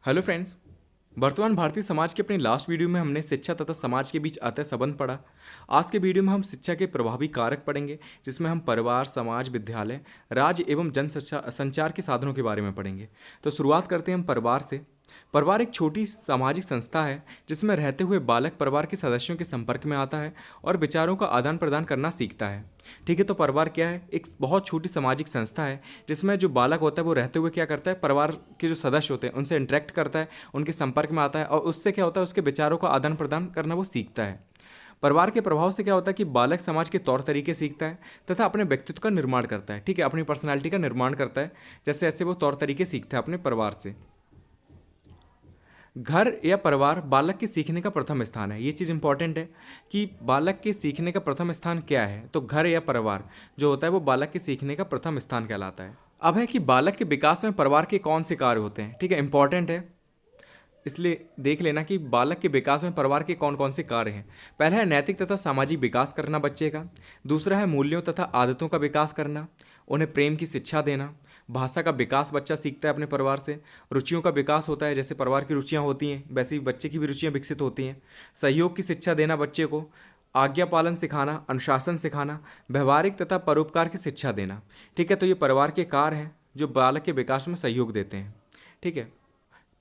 Hello friends. वर्तमान भारतीय समाज के अपने लास्ट वीडियो में हमने शिक्षा तथा समाज के बीच अतः संबंध पढ़ा। आज के वीडियो में हम शिक्षा के प्रभावी कारक पढ़ेंगे, जिसमें हम परिवार, समाज, विद्यालय, राज्य एवं जन संचार के साधनों के बारे में पढ़ेंगे। तो शुरुआत करते हैं हम परिवार से। परिवार एक छोटी सामाजिक संस्था है जिसमें रहते हुए बालक परिवार के सदस्यों के संपर्क में आता है और विचारों का आदान प्रदान करना सीखता है। ठीक है, तो परिवार क्या है? एक बहुत छोटी सामाजिक संस्था है जिसमें जो बालक होता है वो रहते हुए क्या करता है, परिवार के जो सदस्य होते हैं उनसे इंटरेक्ट करता है, उनके संपर्क में आता है और उससे क्या होता है, उसके विचारों का आदान प्रदान करना वो सीखता है। परिवार के प्रभाव से क्या होता है कि बालक समाज के तौर तरीके सीखता है तथा अपने व्यक्तित्व का निर्माण करता है। ठीक है, अपनी पर्सनैलिटी का निर्माण करता है। जैसे ऐसे वो तौर तरीके सीखता है अपने परिवार से। घर या परिवार बालक के सीखने का प्रथम स्थान है। ये चीज़ इंपॉर्टेंट है कि बालक के सीखने का प्रथम स्थान क्या है। तो घर या परिवार जो होता है वो बालक के सीखने का प्रथम स्थान कहलाता है। अब है कि बालक के विकास में परिवार के कौन से कार्य होते हैं। ठीक है, इंपॉर्टेंट है, इसलिए देख लेना कि बालक के विकास में परिवार के कौन कौन से कार्य हैं। पहला है नैतिक तथा सामाजिक विकास करना बच्चे का। दूसरा है मूल्यों तथा आदतों का विकास करना, उन्हें प्रेम की शिक्षा देना। भाषा का विकास बच्चा सीखता है अपने परिवार से। रुचियों का विकास होता है, जैसे परिवार की रुचियाँ होती हैं वैसे ही बच्चे की भी रुचियाँ विकसित होती हैं। सहयोग की शिक्षा देना बच्चे को, आज्ञा पालन सिखाना, अनुशासन सिखाना, व्यवहारिक तथा परोपकार की शिक्षा देना। ठीक है, तो ये परिवार के कार्य हैं जो बालक के विकास में सहयोग देते हैं। ठीक है,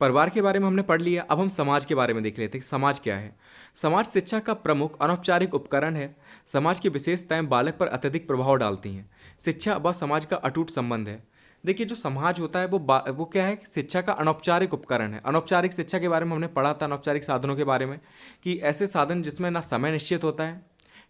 परिवार के बारे में हमने पढ़ लिया। अब हम समाज के बारे में देख लेते हैं कि समाज क्या है। समाज शिक्षा का प्रमुख अनौपचारिक उपकरण है। समाज की विशेषताएं बालक पर अत्यधिक प्रभाव डालती हैं। शिक्षा व समाज का अटूट संबंध है। देखिए, जो समाज होता है वो क्या है? शिक्षा का अनौपचारिक उपकरण है। अनौपचारिक शिक्षा के बारे में हमने पढ़ा था, अनौपचारिक साधनों के बारे में, कि ऐसे साधन जिसमें ना समय निश्चित होता है,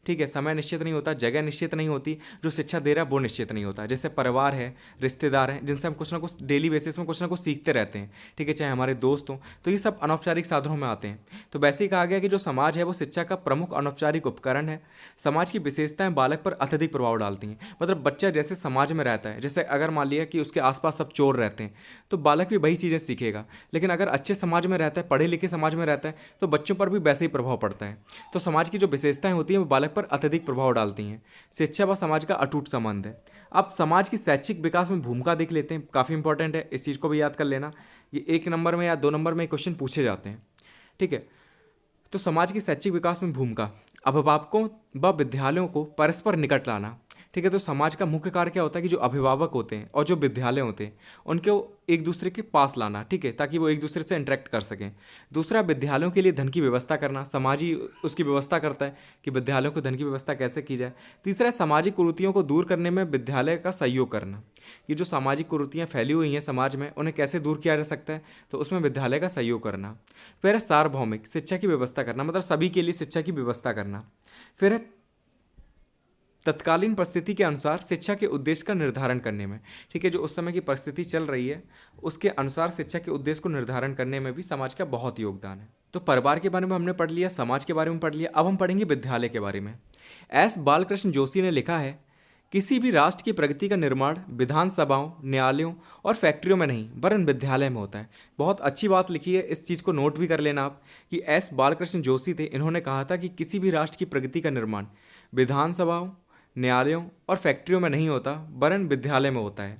ठीक है, समय निश्चित नहीं होता, जगह निश्चित नहीं होती, जो शिक्षा दे रहा है वो निश्चित नहीं होता। जैसे परिवार है, रिश्तेदार हैं जिनसे हम कुछ ना कुछ डेली बेसिस में कुछ ना कुछ सीखते रहते हैं। ठीक है, चाहे हमारे दोस्त हों, तो ये सब अनौपचारिक साधनों में आते हैं। तो वैसे ही कहा गया कि जो समाज है वो शिक्षा का प्रमुख अनौपचारिक उपकरण है। समाज की विशेषताएं बालक पर अत्यधिक प्रभाव डालती हैं। मतलब बच्चा जैसे समाज में रहता है, जैसे अगर मान लिया कि उसके आसपास सब चोर रहते हैं तो बालक भी वही चीज़ें सीखेगा। लेकिन अगर अच्छे समाज में रहता है, पढ़े लिखे समाज में रहता है, तो बच्चों पर भी वैसे ही प्रभाव पड़ता है। तो समाज की जो विशेषताएं होती हैं वो बालक पर अत्यधिक प्रभाव डालती हैं। शिक्षा व समाज का अटूट संबंध है। अब समाज की शैक्षिक विकास में भूमिका देख लेते हैं, काफ़ी इंपॉर्टेंट है, इस चीज़ को भी याद कर लेना। ये 1 नंबर में या 2 नंबर में क्वेश्चन पूछे जाते हैं। ठीक है, तो समाज की शैक्षिक विकास में भूमिका, अभिभावकों व विद्यालयों को परस्पर निकट लाना। ठीक है, तो समाज का मुख्य कार्य क्या होता है कि जो अभिभावक होते हैं और जो विद्यालय होते हैं उनको एक दूसरे के पास लाना। ठीक है, ताकि वो एक दूसरे से इंटरेक्ट कर सकें। दूसरा, विद्यालयों के लिए धन की व्यवस्था करना। समाज ही उसकी व्यवस्था करता है कि विद्यालयों को धन की व्यवस्था कैसे की जाए। तीसरा, सामाजिक कुरीतियों को दूर करने में विद्यालय का सहयोग करना। ये जो सामाजिक कुरीतियाँ फैली हुई हैं समाज में, उन्हें कैसे दूर किया जा सकता है, तो उसमें विद्यालय का सहयोग करना। फिर है सार्वभौमिक शिक्षा की व्यवस्था करना, मतलब सभी के लिए शिक्षा की व्यवस्था करना। फिर है तत्कालीन परिस्थिति के अनुसार शिक्षा के उद्देश्य का निर्धारण करने में। ठीक है, जो उस समय की परिस्थिति चल रही है उसके अनुसार शिक्षा के उद्देश्य को निर्धारण करने में भी समाज का बहुत योगदान है। तो परिवार के बारे में हमने पढ़ लिया, समाज के बारे में पढ़ लिया। अब हम पढ़ेंगे विद्यालय के बारे में। एस बालकृष्ण जोशी ने लिखा है, किसी भी राष्ट्र की प्रगति का निर्माण विधानसभाओं, न्यायालयों और फैक्ट्रियों में नहीं वरन विद्यालय में होता है। बहुत अच्छी बात लिखी है, इस चीज़ को नोट भी कर लेना आप कि एस बालकृष्ण जोशी थे, इन्होंने कहा था कि किसी भी राष्ट्र की प्रगति का निर्माण विधानसभाओं, न्यायालयों और फैक्ट्रियों में नहीं होता वरन विद्यालय में होता है।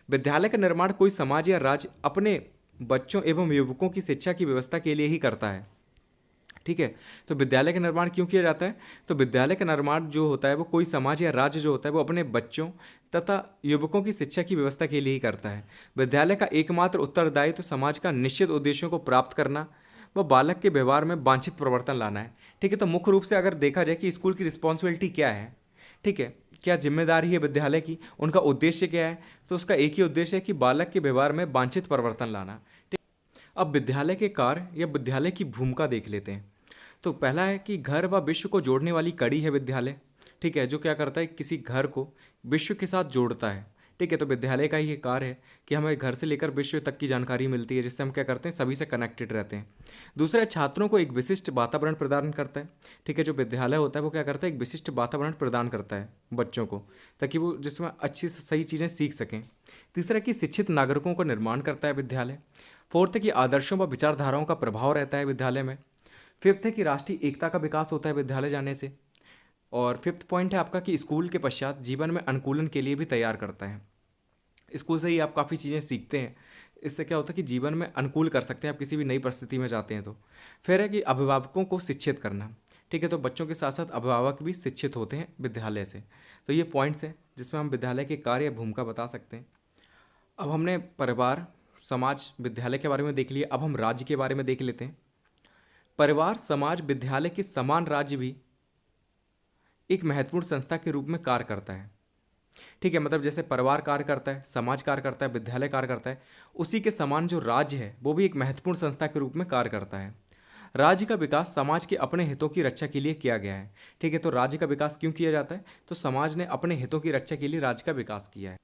विद्यालय का निर्माण कोई समाज या राज्य अपने बच्चों एवं युवकों की शिक्षा की व्यवस्था के लिए ही करता है। ठीक है, तो विद्यालय का निर्माण क्यों किया जाता है? तो विद्यालय का निर्माण जो होता है वो कोई समाज या राज्य जो होता है वो अपने बच्चों तथा युवकों की शिक्षा की व्यवस्था के लिए ही करता है। विद्यालय का एकमात्र उत्तरदायित्व तो समाज का निश्चित उद्देश्यों को प्राप्त करना व बालक के व्यवहार में वांछित परिवर्तन लाना है। ठीक है, तो मुख्य रूप से अगर देखा जाए कि स्कूल की रिस्पॉन्सिबिलिटी क्या है, ठीक है, क्या जिम्मेदारी है विद्यालय की, उनका उद्देश्य क्या है, तो उसका एक ही उद्देश्य है कि बालक के व्यवहार में वांछित परिवर्तन लाना। ठीक, अब विद्यालय के कार्य या विद्यालय की भूमिका देख लेते हैं। तो पहला है कि घर व विश्व को जोड़ने वाली कड़ी है विद्यालय। ठीक है, जो क्या करता है, किसी घर को विश्व के साथ जोड़ता है। ठीक है, तो विद्यालय का ही ये कार्य है कि हमें घर से लेकर विश्व तक की जानकारी मिलती है, जिससे हम क्या करते हैं, सभी से कनेक्टेड रहते हैं। दूसरा, छात्रों को एक विशिष्ट वातावरण प्रदान करता है। ठीक है, जो विद्यालय होता है वो क्या करता है, एक विशिष्ट वातावरण प्रदान करता है बच्चों को, ताकि वो जिसमें अच्छी से सही चीज़ें सीख सकें। तीसरा, कि शिक्षित नागरिकों का निर्माण करता है विद्यालय। फोर्थ है कि आदर्शों व विचारधाराओं का प्रभाव रहता है विद्यालय में। फिफ्थ है कि राष्ट्रीय एकता का विकास होता है विद्यालय जाने से। और फिफ्थ पॉइंट है आपका कि स्कूल के पश्चात जीवन में अनुकूलन के लिए भी तैयार करता है। स्कूल से ही आप काफ़ी चीज़ें सीखते हैं इससे क्या होता है कि जीवन में अनुकूल कर सकते हैं आप किसी भी नई परिस्थिति में जाते हैं तो। फिर है कि अभिभावकों को शिक्षित करना। ठीक है, तो बच्चों के साथ साथ अभिभावक भी शिक्षित होते हैं विद्यालय से। तो ये पॉइंट्स हैं जिसमें हम विद्यालय के कार्य या भूमिका बता सकते हैं। अब हमने परिवार, समाज, विद्यालय के बारे में देख लिया, अब हम राज्य के बारे में देख लेते हैं। परिवार, समाज, विद्यालय के समान राज्य भी एक महत्वपूर्ण संस्था के रूप में कार्य करता है। ठीक है, मतलब जैसे परिवार कार्य करता है, समाज कार्य करता है, विद्यालय कार्य करता है, उसी के समान जो राज्य है वो भी एक महत्वपूर्ण संस्था के रूप में कार्य करता है। राज्य का विकास समाज के अपने हितों की रक्षा के लिए किया गया है। ठीक है, तो राज्य का विकास क्यों किया जाता है? तो समाज ने अपने हितों की रक्षा के लिए राज्य का विकास किया है।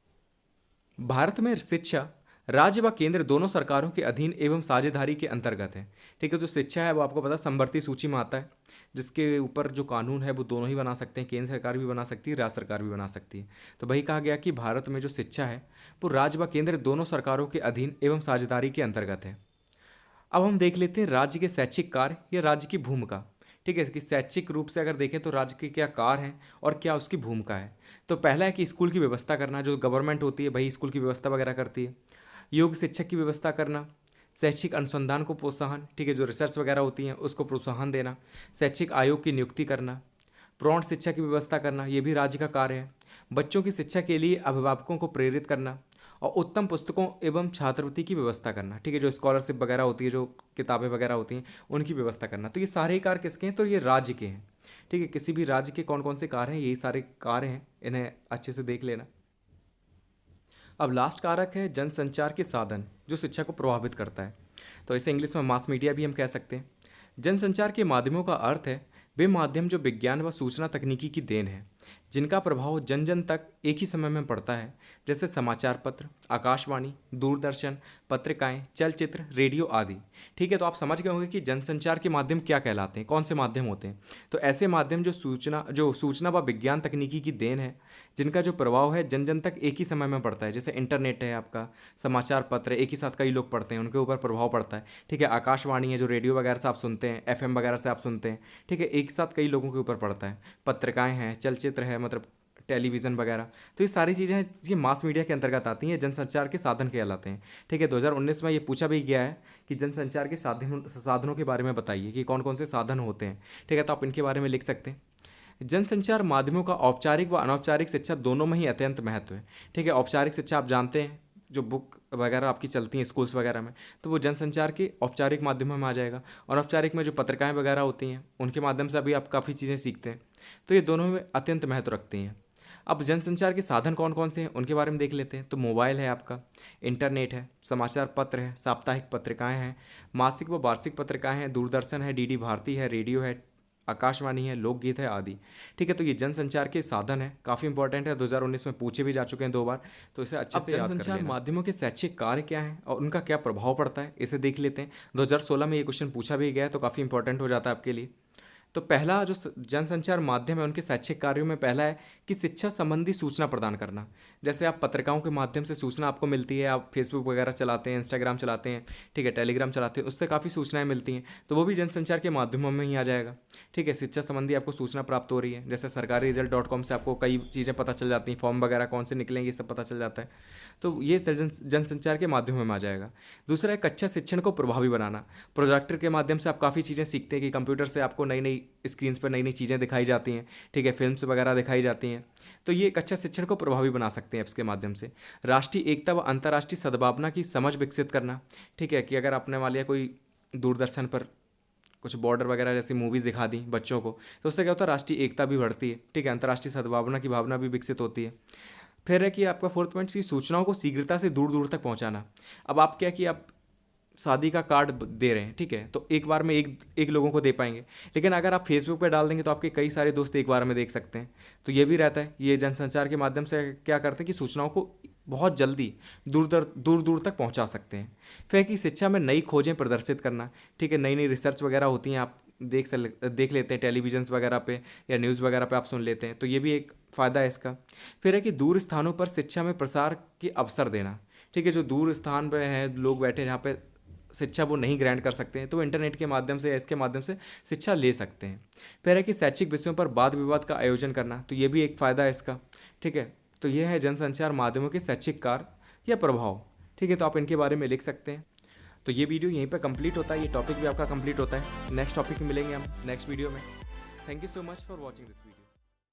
भारत में शिक्षा राज्य व केंद्र दोनों सरकारों के अधीन एवं साझेदारी के अंतर्गत है। ठीक है, जो शिक्षा है वो आपको पता है समवर्ती सूची में आता है, जिसके ऊपर जो कानून है वो दोनों ही बना सकते हैं, केंद्र सरकार भी बना सकती है, राज्य सरकार भी बना सकती है। तो वही कहा गया कि भारत में जो शिक्षा है वो राज्य व केंद्र दोनों सरकारों के अधीन एवं साझेदारी के अंतर्गत है। अब हम देख लेते हैं राज्य के शैक्षिक कार्य या राज्य की भूमिका। ठीक है, कि शैक्षिक रूप से अगर देखें तो राज्य के क्या कार्य हैं और क्या उसकी भूमिका है। तो पहला है कि स्कूल की व्यवस्था करना, जो गवर्नमेंट होती है वही स्कूल की व्यवस्था वगैरह करती है। योग शिक्षक की व्यवस्था करना, शैक्षिक अनुसंधान को प्रोत्साहन, ठीक है, जो रिसर्च वगैरह होती हैं उसको प्रोत्साहन देना, शैक्षिक आयोग की नियुक्ति करना, प्रौढ़ शिक्षा की व्यवस्था करना, ये भी राज्य का कार्य है। बच्चों की शिक्षा के लिए अभिभावकों को प्रेरित करना और उत्तम पुस्तकों एवं छात्रवृत्ति की व्यवस्था करना। ठीक है, जो स्कॉलरशिप वगैरह होती है, जो किताबें वगैरह होती हैं उनकी व्यवस्था करना। तो ये सारे ही कार्य किसके हैं? तो ये राज्य के हैं। ठीक है, किसी भी राज्य के कौन कौन से कार्य हैं, यही सारे कार्य हैं, इन्हें अच्छे से देख लेना। अब लास्ट कारक है जनसंचार के साधन, जो शिक्षा को प्रभावित करता है। तो इसे इंग्लिश में मास मीडिया भी हम कह सकते हैं। जनसंचार के माध्यमों का अर्थ है वे माध्यम जो विज्ञान व सूचना तकनीकी की देन है, जिनका प्रभाव जन जन तक एक ही समय में पड़ता है, जैसे समाचार पत्र, आकाशवाणी, दूरदर्शन, पत्रिकाएं, चलचित्र, रेडियो आदि। ठीक है, तो आप समझ गए होंगे कि जनसंचार के माध्यम क्या कहलाते हैं, कौन से माध्यम होते हैं। तो ऐसे माध्यम जो सूचना व विज्ञान तकनीकी की देन है, जिनका जो प्रभाव है जन जन तक एक ही समय में पड़ता है, जैसे इंटरनेट है आपका, समाचार पत्र एक ही साथ कई लोग पढ़ते हैं, उनके ऊपर प्रभाव पड़ता है। ठीक है, आकाशवाणी है जो रेडियो वगैरह से आप सुनते हैं, एफएम वगैरह से आप सुनते हैं। ठीक है, एक साथ कई लोगों के ऊपर पड़ता है। पत्रिकाएं हैं, चलचित्र है, मतलब टेलीविज़न वगैरह, तो ये सारी चीज़ें हैं ये मास मीडिया के अंतर्गत आती हैं, जनसंचार के साधन कहलाते हैं। ठीक है, 2019 में ये पूछा भी गया है कि जनसंचार के साधनों के बारे में बताइए कि कौन कौन से साधन होते हैं। ठीक है, तो आप इनके बारे में लिख सकते हैं। जनसंचार माध्यमों का औपचारिक व अनौपचारिक शिक्षा दोनों में ही अत्यंत महत्व है। ठीक है, औपचारिक शिक्षा आप जानते हैं, जो बुक वगैरह आपकी चलती हैं स्कूल्स वगैरह में, तो वो जनसंचार के औपचारिक माध्यमों में आ जाएगा। और औपचारिक में जो पत्रिकाएं वगैरह होती हैं उनके माध्यम से अभी आप काफ़ी चीज़ें सीखते हैं। तो ये दोनों में अत्यंत महत्व रखती हैं। अब जनसंचार के साधन कौन कौन से हैं उनके बारे में देख लेते हैं। तो मोबाइल है आपका, इंटरनेट है, समाचार पत्र है, साप्ताहिक पत्रिकाएं हैं, मासिक व वार्षिक पत्रिकाएं हैं, दूरदर्शन है, डीडी भारती है, रेडियो है, आकाशवाणी है, लोकगीत है आदि। ठीक है, तो ये जनसंचार के साधन है, काफ़ी इंपॉर्टेंट है, 2019 में पूछे भी जा चुके हैं 2 बार, तो इसे अच्छे से याद कर लेना। जनसंचार माध्यमों के शैक्षिक कार्य क्या हैं और उनका क्या प्रभाव पड़ता है, इसे देख लेते हैं। 2016 में ये क्वेश्चन पूछा भी गया है, तो काफ़ी इंपॉर्टेंट हो जाता है आपके लिए। तो पहला जो जनसंचार माध्यम है उनके शैक्षिक कार्यों में पहला है कि शिक्षा संबंधी सूचना प्रदान करना। जैसे आप पत्रिकाओं के माध्यम से सूचना आपको मिलती है, आप फेसबुक वगैरह चलाते हैं, इंस्टाग्राम चलाते हैं, ठीक है, टेलीग्राम चलाते हैं, उससे काफ़ी सूचनाएं मिलती हैं, तो वो भी जनसंचार के माध्यमों में ही आ जाएगा। ठीक है, शिक्षा संबंधी आपको सूचना प्राप्त हो रही है, जैसे सरकारी रिजल्ट.com से आपको कई चीज़ें पता चल जाती हैं, फॉर्म वगैरह कौन से निकलेंगे ये सब पता चल जाता है, तो ये जनसंचार के माध्यमों में आ जाएगा। दूसरा है कक्षा शिक्षण को प्रभावी बनाना। प्रोजेक्टर के माध्यम से आप काफ़ी चीज़ें सीखते हैं कि कंप्यूटर से आपको नई नई स्क्रीन्स पर नई नई चीज़ें दिखाई जाती हैं, ठीक है, फिल्म्स वगैरह दिखाई जाती हैं, तो ये कक्षा शिक्षण को प्रभावी बना सकते हैं इसके माध्यम से। राष्ट्रीय एकता व अंतर्राष्ट्रीय सद्भावना की समझ विकसित करना। ठीक है, कि अगर आपने मान लिया कोई दूरदर्शन पर कुछ बॉर्डर वगैरह जैसी मूवीज़ दिखा दी बच्चों को, तो उससे क्या होता है, राष्ट्रीय एकता भी बढ़ती है, ठीक है, अंतर्राष्ट्रीय सद्भावना की भावना भी विकसित होती है। फिर है कि आपका 4th पॉइंट की सूचनाओं को शीघ्रता से दूर दूर तक पहुंचाना। अब आप क्या कि आप शादी का कार्ड दे रहे हैं, ठीक है, तो एक बार में एक लोगों को दे पाएंगे, लेकिन अगर आप फेसबुक पे डाल देंगे तो आपके कई सारे दोस्त एक बार में देख सकते हैं, तो ये भी रहता है। ये जनसंचार के माध्यम से क्या करते हैं कि सूचनाओं को बहुत जल्दी दूर दूर तक पहुंचा सकते हैं। फिर कि शिक्षा में नई खोजें प्रदर्शित करना। ठीक है, नई नई रिसर्च वगैरह होती हैं, आप देख लेते हैं टेलीविजन्स वगैरह पे या न्यूज़ वगैरह पे आप सुन लेते हैं, तो ये भी एक फ़ायदा है इसका। फिर है कि दूर स्थानों पर शिक्षा में प्रसार के अवसर देना। ठीक है, जो दूर स्थान पे हैं लोग बैठे जहाँ पे शिक्षा वो नहीं ग्रहण कर सकते हैं, तो वो इंटरनेट के माध्यम से या इसके माध्यम से शिक्षा ले सकते हैं। फिर है कि शैक्षिक विषयों पर वाद विवाद का आयोजन करना, तो ये भी एक फ़ायदा है इसका। ठीक है, तो ये है जनसंचार माध्यमों के शैक्षिक कार्य या प्रभाव। ठीक है, तो आप इनके बारे में लिख सकते हैं। तो ये वीडियो यहीं पर कंप्लीट होता है, ये टॉपिक भी आपका कंप्लीट होता है। नेक्स्ट टॉपिक में मिलेंगे हम नेक्स्ट वीडियो में। Thank you so much for watching this video.